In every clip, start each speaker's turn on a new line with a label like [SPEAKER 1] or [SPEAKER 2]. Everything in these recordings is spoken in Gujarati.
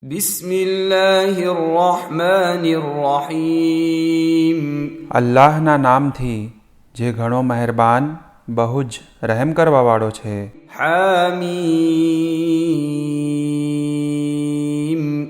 [SPEAKER 1] બિસ્મિલ્લાહિર્રહમાનિર્રહીમ.
[SPEAKER 2] અલ્લાહના નામથી જે ઘણો મહેરબાન બહુ જ રહેમ કરવાવાળો છે.
[SPEAKER 1] હામીમ.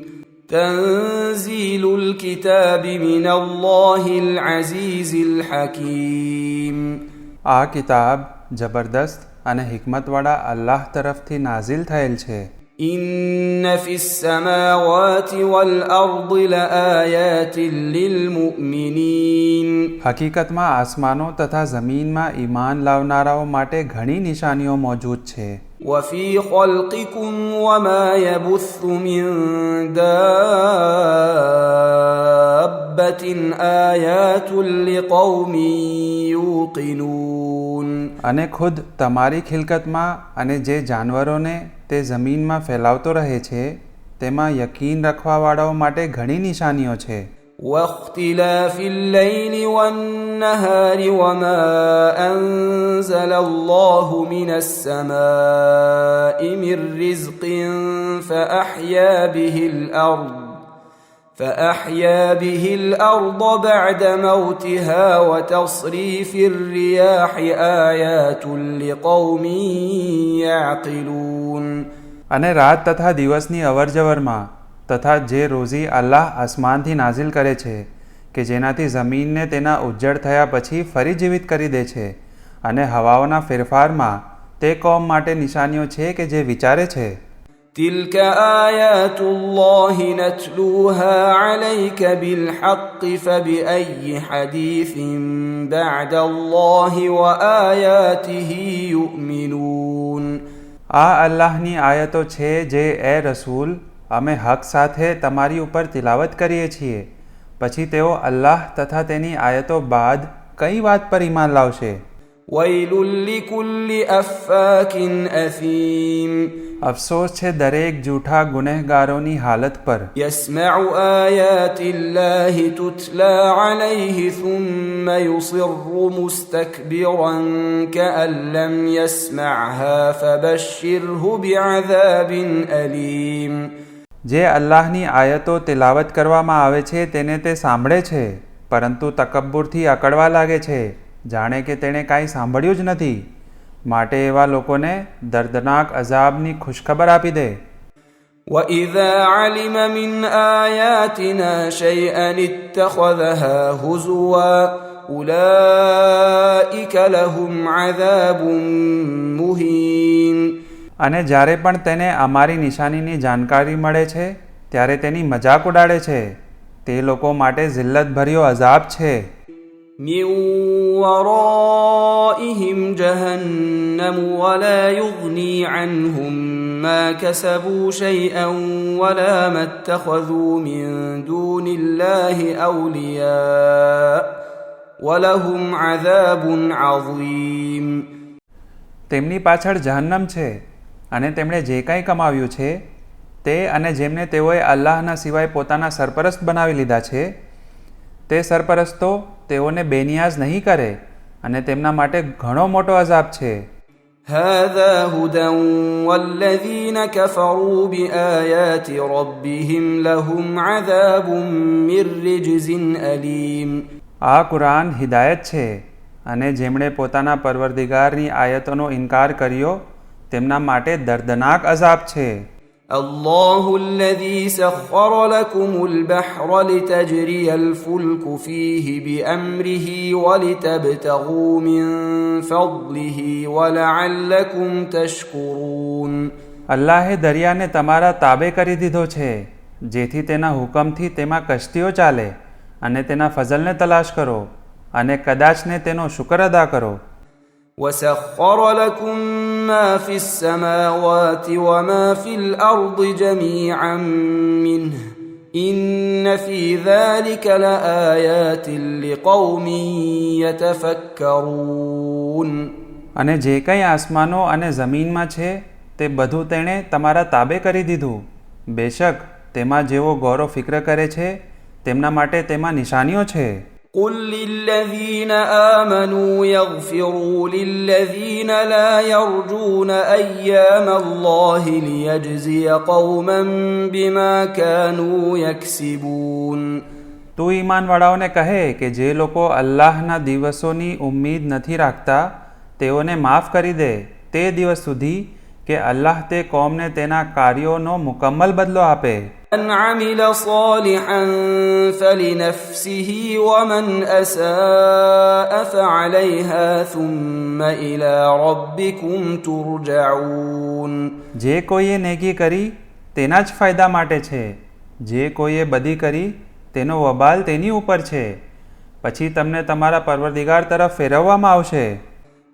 [SPEAKER 1] તંઝીલુલ કિતાબી મિનલ્લાહિલ અઝીઝિલ હકીમ.
[SPEAKER 2] આ કિતાબ જબરદસ્ત અને હિકમતવાળા અલ્લાહ તરફથી નાઝિલ થયેલ છે.
[SPEAKER 1] إن في السماوات والأرض لآيات للمؤمنين.
[SPEAKER 2] હકીકતમાં આસમાનો તથા જમીનમાં ઈમાન લાવનારાઓ માટે ઘણી નિશાનીઓ મોજૂદ છે.
[SPEAKER 1] وفي خلقكم وما يبث من دابة آيات لقوم يوقنون.
[SPEAKER 2] અને ખુદ તમારી ખિલકતમાં અને જે જાનવરોને તે જમીનમાં ફેલાવતો રહે છે તેમાં યકીન રખવાવાળાઓ માટે ઘણી નિશાનીઓ છે.
[SPEAKER 1] واختلاف الليل والنهار وما أنزل الله من السماء من رزق فأحيا به الأرض بعد موتها وتصريف الرياح آيات لقوم يعقلون.
[SPEAKER 2] અને રાત તથા દિવસની અવરજવરમાં તથા જે રોઝી અલ્લાહ આસમાનથી નાઝિલ કરે છે કે જેનાથી જમીનને તેના ઉજ્જડ થયા પછી ફરી જીવિત કરી દે છે, અને હવાઓના ફેરફારમાં તે કોમ માટે નિશાનીઓ છે કે જે વિચારે છે.
[SPEAKER 1] تلك آيات الله نتلوها عليك بالحق فبأي حديث بعد الله وآياته يؤمنون.
[SPEAKER 2] આ અલ્લાહની આયતો છે જે એ રસૂલ અમે હક સાથે તમારી ઉપર તિલાવત કરીએ છીએ, પછી તેઓ અલ્લાહ તથા તેની આયતો બાદ કઈ વાત પર ઈમાન લાવશે.
[SPEAKER 1] ويل لكل أفاك أثيم.
[SPEAKER 2] અફસોસ છે દરેક જૂઠા ગુનેહગારોની હાલત પર.
[SPEAKER 1] يسمع آيات الله تتلى عليه ثم يصر مستكبرا كأن لم يسمعها فبشره بعذاب أليم.
[SPEAKER 2] જે અલ્લાહની આયતો તિલાવત કરવામાં આવે છે તેને તે સાંભળે છે, પરંતુ તકબ્બુરથી અકળવા લાગે છે જાણે કે તેણે કાંઈ સાંભળ્યું જ નથી. માટે એવા લોકોને દર્દનાક અઝાબની ખુશખબર આપી દે.
[SPEAKER 1] وَإِذَا عَلِمَ مِنْ آيَاتِنَا شَيْئًا اتَّخَذَهَا هُزُوًا أُولَئِكَ لَهُمْ عَذَابٌ مُهِينٌ.
[SPEAKER 2] અને જ્યારે પણ તેને અમારી નિશાનીની જાણકારી મળે છે ત્યારે તેની મજાક ઉડાડે છે. તે લોકો માટે જિલ્લતભર્યો અઝાબ છે.
[SPEAKER 1] مِنْ وَرَائِهِمْ جَهَنَّمُ وَلَا يُغْنِي عَنْهُمْ مَا كَسَبُوا شَيْئًا وَلَا مَا اتَّخَذُوا مِنْ دُونِ اللَّهِ أَوْلِيَاءَ وَلَهُمْ عَذَابٌ عَظِيمٌ.
[SPEAKER 2] તેમની પાછળ જહન્નમ છે, અને તેમણે જે કંઈ કમાવ્યું છે તે અને જેમને તેઓએ અલ્લાહના સિવાય પોતાના સરપરસ્ત બનાવી લીધા છે તે સરપરસ્તો તેઓને બેનિયાઝ નહીં કરે, અને તેમના માટે ઘણો મોટો અઝાબ છે.
[SPEAKER 1] هذا هدى والذين كفروا بآيات ربهم لهم عذاب من رجز أليم.
[SPEAKER 2] આ કુરાન હિદાયત છે, અને જેમણે પોતાના પરવરદિગારની આયતોનો ઇનકાર કર્યો તેમના માટે દર્દનાક અઝાબ છે.
[SPEAKER 1] الله الذي سخر لكم البحر لتجري الفلك فيه بأمره ولتبتغوا من فضله ولعلكم تشكرون.
[SPEAKER 2] અલ્લાહે દરિયાને તમારા તાબે કરી દીધો છે જેથી તેના હુકમથી તેમાં કશ્તીઓ ચાલે, અને તેના ફઝલને તલાશ કરો અને કદાચને તેનો શુક્ર અદા કરો.
[SPEAKER 1] وسخر لكم ما في السماوات وما في الأرض جميعا منه إن في ذلك لآيات لقوم يتفكرون.
[SPEAKER 2] અને જે કંઈ આસમાનો અને જમીનમાં છે તે બધું તેણે તમારા તાબે કરી દીધું. બેશક તેમાં જેઓ ગૌરવ ફિક્ર કરે છે તેમના માટે તેમાં નિશાનીઓ છે.
[SPEAKER 1] قل للذين آمنوا يغفروا للذين لا يرجون أيام الله ليجزي قوما بما كانوا يكسبون.
[SPEAKER 2] તું ઈમાનવાળાઓને કહે કે જે લોકો અલ્લાહના દિવસોની ઉમ્મીદ નથી રાખતા તેઓને માફ કરી દે તે દિવસ સુધી કે અલ્લાહ તે કોમને તેના કાર્યોનો મુકમ્મલ બદલો આપે.
[SPEAKER 1] من عمل صالحا فلنفسه ومن أساء فعليها ثم إلى ربكم ترجعون.
[SPEAKER 2] જે કોઈએ નેકી કરી તેના જ ફાયદા માટે છે, જે કોઈએ બદી કરી તેનો વબાલ તેની ઉપર છે, પછી તમને તમારા પરવરદિગાર તરફ ફેરવવામાં આવશે.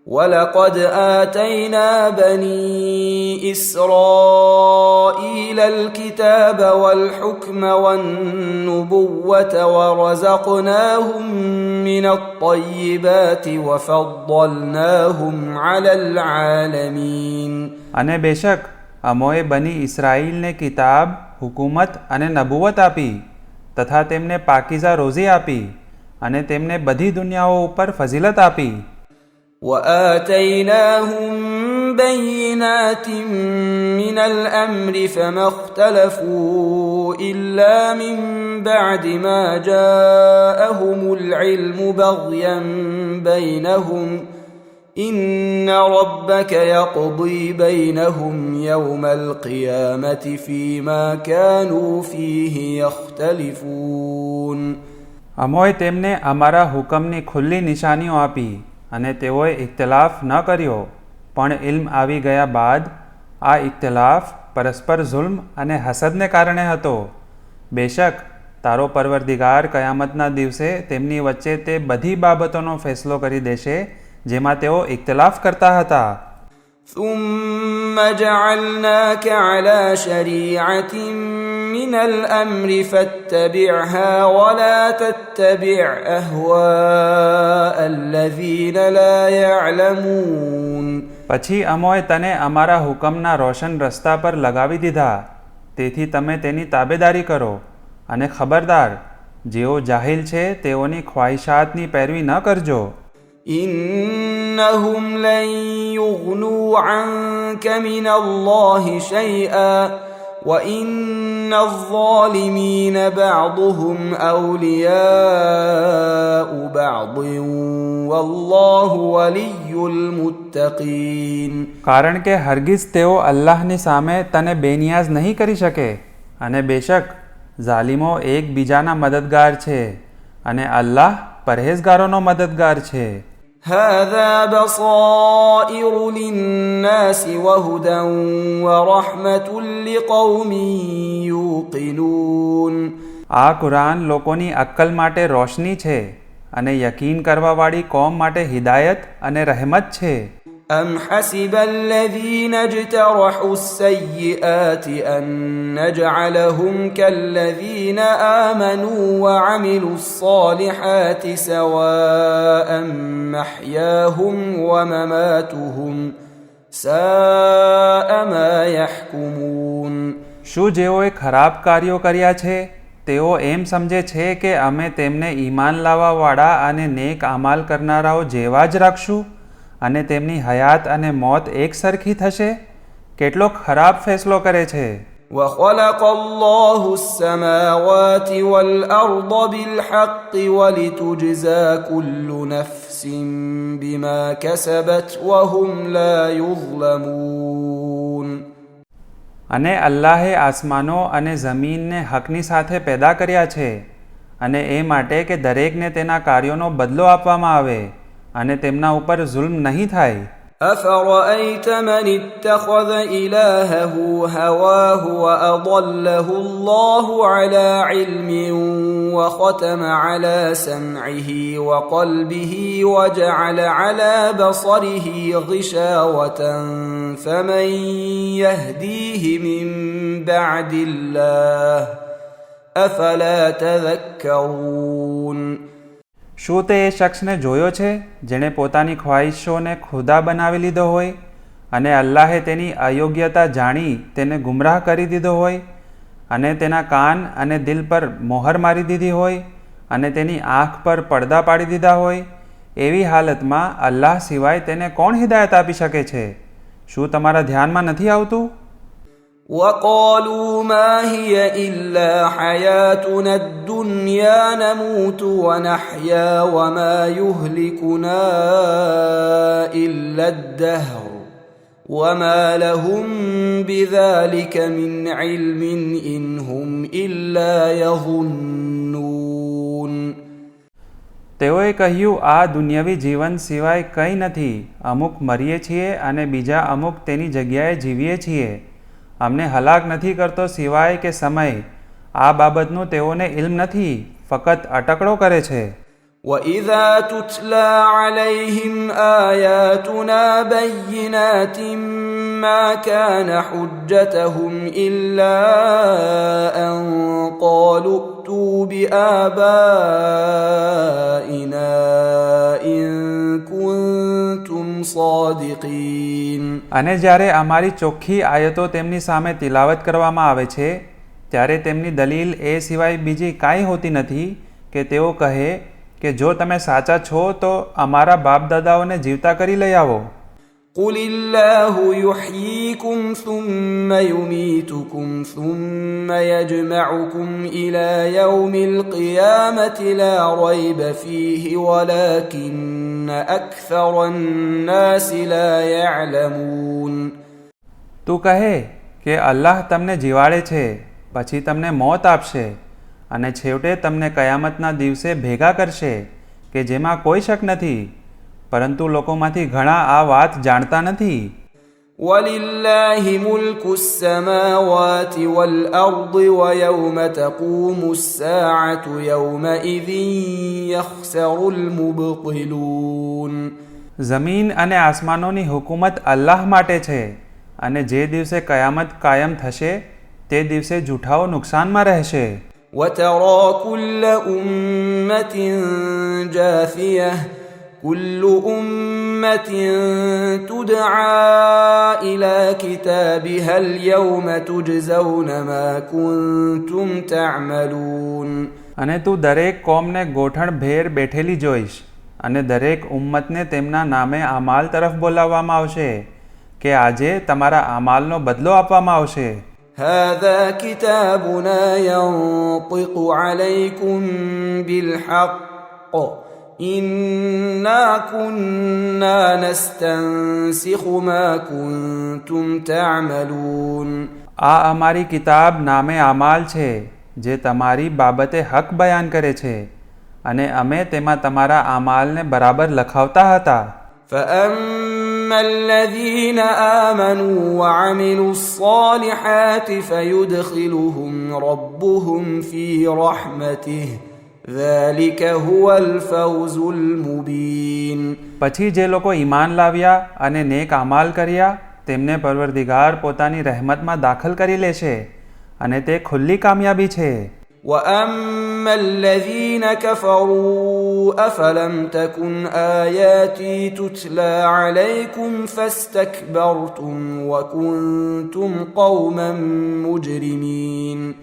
[SPEAKER 1] ولقد آتينا بني إسرائيل الكتاب والحكم والنبوة ورزقناهم من الطيبات وفضلناهم على العالمين.
[SPEAKER 2] અને બેશક અમોએ બની ઇસ્રાઈલને કિતાબ, હુકુમત અને નબુવત આપી તથા તેમને પાકીઝા રોઝી આપી અને તેમને બધી દુનિયાઓ ઉપર ફઝીલત આપી.
[SPEAKER 1] وآتيناهم بينات من الأمر فما اختلفوا إلا من بعد ما جاءهم العلم بغيا بينهم إن ربك يقضي بينهم يوم القيامة فيما كانوا فيه يختلفون.
[SPEAKER 2] અમોએ તેમને અમારા હુકમની ખુલ્લી નિશાનીઓ આપી અને તેઓએ ઇખ્તલાફ ન કર્યો, પણ ઇલ્મ આવી ગયા બાદ આ ઇખ્તલાફ પરસ્પર ઝુલ્મ અને હસદને કારણે હતો. બેશક તારો પરવરદિગાર કયામતના દિવસે તેમની વચ્ચે તે બધી બાબતોનો ફેસલો કરી દેશે જેમાં તેઓ ઇખ્તલાફ કરતા હતા.
[SPEAKER 1] ثم جعلناك على شريعة من الأمر فاتبعها ولا تتبع أهواء الذين لا يعلمون.
[SPEAKER 2] પછી અમોએ તને અમારા હુકમના રોશન રસ્તા પર લગાવી દીધા, તેથી તમે તેની તાબેદારી કરો અને ખબરદાર જેઓ જાહિલ છે તેઓની ખ્વાહિશાતની પેરવી ન કરજો.
[SPEAKER 1] إنهم لن يغنوا عنك من الله شيئا وإن الظالمين بعضهم أولياء بعض والله ولي المتقين.
[SPEAKER 2] કારણ કે હરગિઝ તેઓ અલ્લાહની સામે તને બેનિયાઝ નહીં કરી શકે અને બેશક ઝાલિમો એકબીજાના મદદગાર છે અને અલ્લાહ પરહેઝગારોનો મદદગાર છે.
[SPEAKER 1] هذا بصائر للناس وهدى ورحمة لقوم يوقنون.
[SPEAKER 2] આ કુરાન લોકોની અક્કલ માટે રોશની છે અને યકીન કરવાવાળી કોમ માટે હિદાયત અને રહેમત છે.
[SPEAKER 1] أم حسب الذين اجترحوا السيئات أن نجعلهم كالذين آمنوا وعملوا الصالحات سواء محياهم ومماتهم ساء ما يحكمون.
[SPEAKER 2] શું જેઓએ ખરાબ કાર્યો કર્યા છે તેઓ એમ સમજે છે કે અમે તેમને ઈમાન લાવવાવાળા અને નેક અમાલ કરનારાઓ જેવા જ રાખશું અને તેમની હયાત અને મોત એક સરખી થશે? કેટલો ખરાબ ફેસલો કરે છે.
[SPEAKER 1] وخلق الله السماوات والأرض بالحق ولتجزى كل نفس بما كسبت وهم لا يظلمون.
[SPEAKER 2] અને અલ્લાહે આસમાનો અને જમીનને હકની સાથે પેદા કર્યા છે અને એ માટે કે દરેકને તેના કાર્યોનો બદલો આપવામાં આવે અને તેમના ઉપર ઝુલ્મ નહીં થાય.
[SPEAKER 1] أفرأيت من اتخذ إلهه هواه وأضله الله على علم وختم على سمعه وقلبه وجعل على بصره غشاوة فمن يهديه من بعد الله أفلا تذكرون.
[SPEAKER 2] શું તે એ શખ્સને જોયો છે જેણે પોતાની ખ્વાહિશોને ખુદા બનાવી લીધો હોય અને અલ્લાહે તેની અયોગ્યતા જાણી તેને ગુમરાહ કરી દીધો હોય અને તેના કાન અને દિલ પર મોહર મારી દીધી હોય અને તેની આંખ પર પડદા પાડી દીધા હોય, એવી હાલતમાં અલ્લાહ સિવાય તેને કોણ હિદાયત આપી શકે છે? શું તમારા ધ્યાનમાં નથી આવતું?
[SPEAKER 1] وقالوا ما هي إلا حياتنا الدنيا نموت ونحيا وما يهلكنا إلا الدهر وما لهم بذلك من علم إن هم إلا يظنون.
[SPEAKER 2] તેઓએ કહ્યું, આ દુનિયાવી જીવન સિવાય કંઈ નથી. અમુક મરીએ છીએ અને બીજા અમુક તેની જગ્યાએ જીવીએ છીએ. અમને હલાક નથી કરતો સિવાય કે સમય. આ બાબતનું તેઓને ઇલ્મ નથી, ફક્ત અટકળો કરે છે.
[SPEAKER 1] وَإِذَا تُتْلَى عَلَيْهِمْ آيَاتُنَا بَيِّنَاتٍ مَا كَانَ حُجَّتَهُمْ إِلَّا أَن قَالُوا ائْتُوا بِآبَائِنَا إِن كُنتُمْ صَادِقِينَ.
[SPEAKER 2] અને જ્યારે અમારી ચોખ્ખી આયતો તેમની સામે તિલાવત કરવામાં આવે છે, ત્યારે તેમની દલીલ એ સિવાય બીજી કાંઈ હોતી નથી કે તેઓ કહે કે જો તમે સાચા છો તો અમારા બાપ દાદાઓને જીવતા કરી લઈ આવો.
[SPEAKER 1] قُلِ اللَّهُ يُحْيِيكُمْ ثُمَّ يُمِيتُكُمْ ثُمَّ يَجْمَعُكُمْ إِلَى يَوْمِ الْقِيَامَةِ لَا رَيْبَ فِيهِ وَلَكِنَّ أَكْثَرَ النَّاسِ لَا يَعْلَمُونَ.
[SPEAKER 2] તું કહે કે અલ્લાહ તમને જીવાડે છે, પછી તમને મોત આપશે અને છેવટે તમને કયામતના દિવસે ભેગા કરશે કે જેમાં કોઈ શક નથી, પરંતુ લોકોમાંથી ઘણા આ વાત જાણતા નથી.
[SPEAKER 1] وَلِلَّهِ مُلْكُ السَّمَاوَاتِ وَالْأَرْضِ وَيَوْمَ تَقُومُ السَّاعَةُ يَوْمَئِذٍ يَخْسَرُ الْمُبْطِلُونَ.
[SPEAKER 2] જમીન અને આસમાનોની હુકુમત અલ્લાહ માટે છે, અને જે દિવસે કયામત કાયમ થશે તે દિવસે જૂઠાઓ નુકસાનમાં રહેશે.
[SPEAKER 1] وَتَرَى كُلَّ أُمَّةٍ جَاثِيَةً كُلُّ أُمَّةٍ تُدْعَى إِلَى كِتَابِهَا الْيَوْمَ تُجْزَوْنَ مَا كُنتُمْ تَعْمَلُونَ.
[SPEAKER 2] અને તું દરેક કોમને ગોઠણ ભેર બેઠેલી જોઈશ, અને દરેક ઉમ્મતને તેમના નામે અમાલ તરફ બોલાવવામાં આવશે કે આજે તમારા અમાલનો બદલો આપવામાં આવશે.
[SPEAKER 1] هذا كتابنا ينطق عليكم بالحق إنا كنا نستنسخ ما كنتم تعملون.
[SPEAKER 2] આ અમારી કિતાબ નામે અમાલ છે, જે તમારી બાબતે હક બયાન કરે છે, અને અમે તેમાં તમારા અમાલને બરાબર લખાવતા હતા.
[SPEAKER 1] فأما الذين آمنوا وعملوا الصالحات فيدخلهم ربهم في رحمته ذلك هو الفوز المبين.
[SPEAKER 2] પછી જે લોકો ઈમાન લાવ્યા અને નેક અમાલ કર્યા તેમને પરવરદિગાર પોતાની રહેમતમાં દાખલ કરી લેશે, અને તે ખુલ્લી કામયાબી છે.
[SPEAKER 1] وَأَمَّا الَّذِينَ كَفَرُوا أَفَلَمْ تَكُنْ آيَاتِي تُتْلَى عَلَيْكُمْ فَاسْتَكْبَرْتُمْ وَكُنْتُمْ قَوْمًا مُجْرِمِينَ.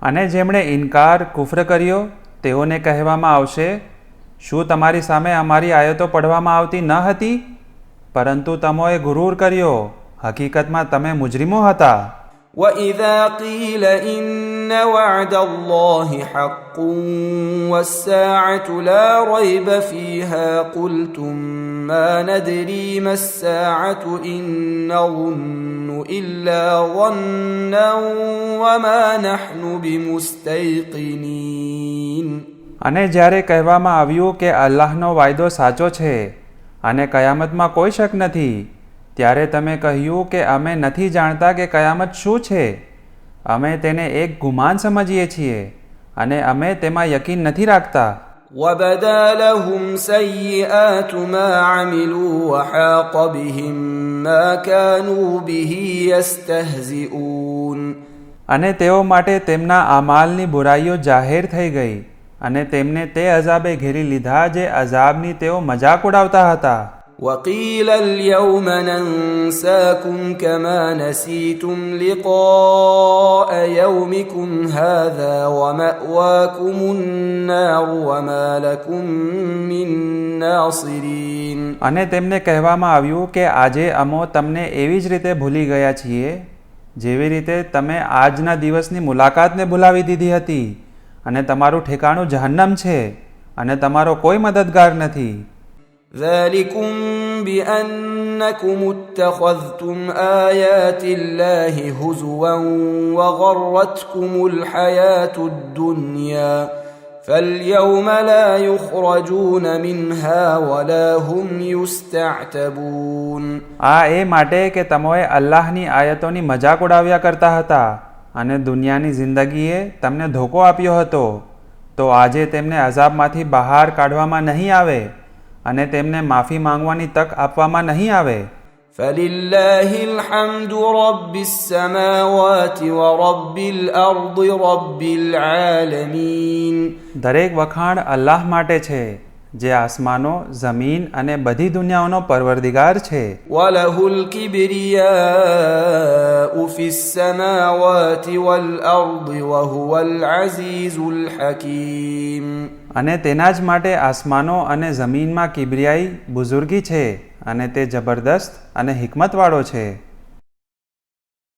[SPEAKER 2] અને જેમણે ઇનકાર કુફર કર્યો તેઓને કહેવામાં આવશે, શું તમારી સામે અમારી આયતો પઢવામાં આવતી ન હતી? પરંતુ તમોએ ગુરૂર કર્યો, હકીકતમાં તમે મુજરીમો હતા.
[SPEAKER 1] وَإِذَا قِيلَ إِنَّ وَعْدَ اللَّهِ حَقٌّ وَالسَّاعَةُ لَا رَيْبَ فِيهَا قُلْتُمْ مَا نَدْرِي مَا السَّاعَةُ إِن نَّظُنُّ إِلَّا ظَنًّا وَمَا نَحْنُ بِمُسْتَيْقِنِينَ.
[SPEAKER 2] અને જ્યારે કહેવામાં આવ્યું કે અલ્લાહનો વાયદો સાચો છે અને કયામતમાં કોઈ શક નથી, ત્યારે તમે કહ્યું કે અમે નથી જાણતા કે કયામત શું છે. અમે તેને એક ગુમાન સમજીએ છીએ અને અમે તેમાં યકીન નથી રાખતા.
[SPEAKER 1] وَبَدَا لَهُمْ سَيِّئَاتُ مَا عَمِلُوا وَحَاقَ بِهِم مَّا كَانُوا بِهِ يَسْتَهْزِئُونَ.
[SPEAKER 2] અને તેઓ માટે તેમના અમાલની બુરાઈઓ જાહેર થઈ ગઈ, અને તેમને તે અઝાબે ઘેરી લીધા જે અઝાબની તેઓ મજાક ઉડાવતા હતા.
[SPEAKER 1] وقيل اليوم ننساكم كما نسيتم لقاء يومكم هذا ومأواكم النار وما لكم من ناصرين.
[SPEAKER 2] અને તેમને કહેવામાં આવ્યું કે આજે અમો તમને એવી જ રીતે ભૂલી ગયા છીએ જેવી રીતે તમે આજના દિવસની મુલાકાતને ભૂલાવી દીધી હતી અને તમારું ઠેકાણું જહન્નમ છે અને તમારો કોઈ મદદગાર નથી.
[SPEAKER 1] ذلكم بأنكم اتخذتم آيات الله هزوا وغرتكم الحياة الدنيا فاليوم لا يخرجون منها ولا هم يستعتبون.
[SPEAKER 2] આ એ માટે કે તમોએ અલ્લાહની આયતોની મજાક ઉડાવ્યા કરતા હતા અને દુનિયાની જિંદગીએ તમને ધોકો આપ્યો હતો, તો આજે તેમને અઝાબમાંથી બહાર કાઢવામાં નહીં આવે અને તેમને માફી માંગવાની તક આપવામાં નહીં આવે.
[SPEAKER 1] فلله الحمد رب السماوات ورب الأرض رب العالمين.
[SPEAKER 2] દરેક વખાણ અલ્લાહ માટે છે જે આસમાનો, જમીન અને બધી દુનિયાઓનો પરવરદિગાર છે.
[SPEAKER 1] وله الكبرياء في السماوات والأرض وهو العزيز الحكيم.
[SPEAKER 2] અને તેના જ માટે આસમાનો અને જમીનમાં કિબરિયાઈ બુઝુર્ગી છે અને તે જબરદસ્ત અને હિકમતવાળો છે.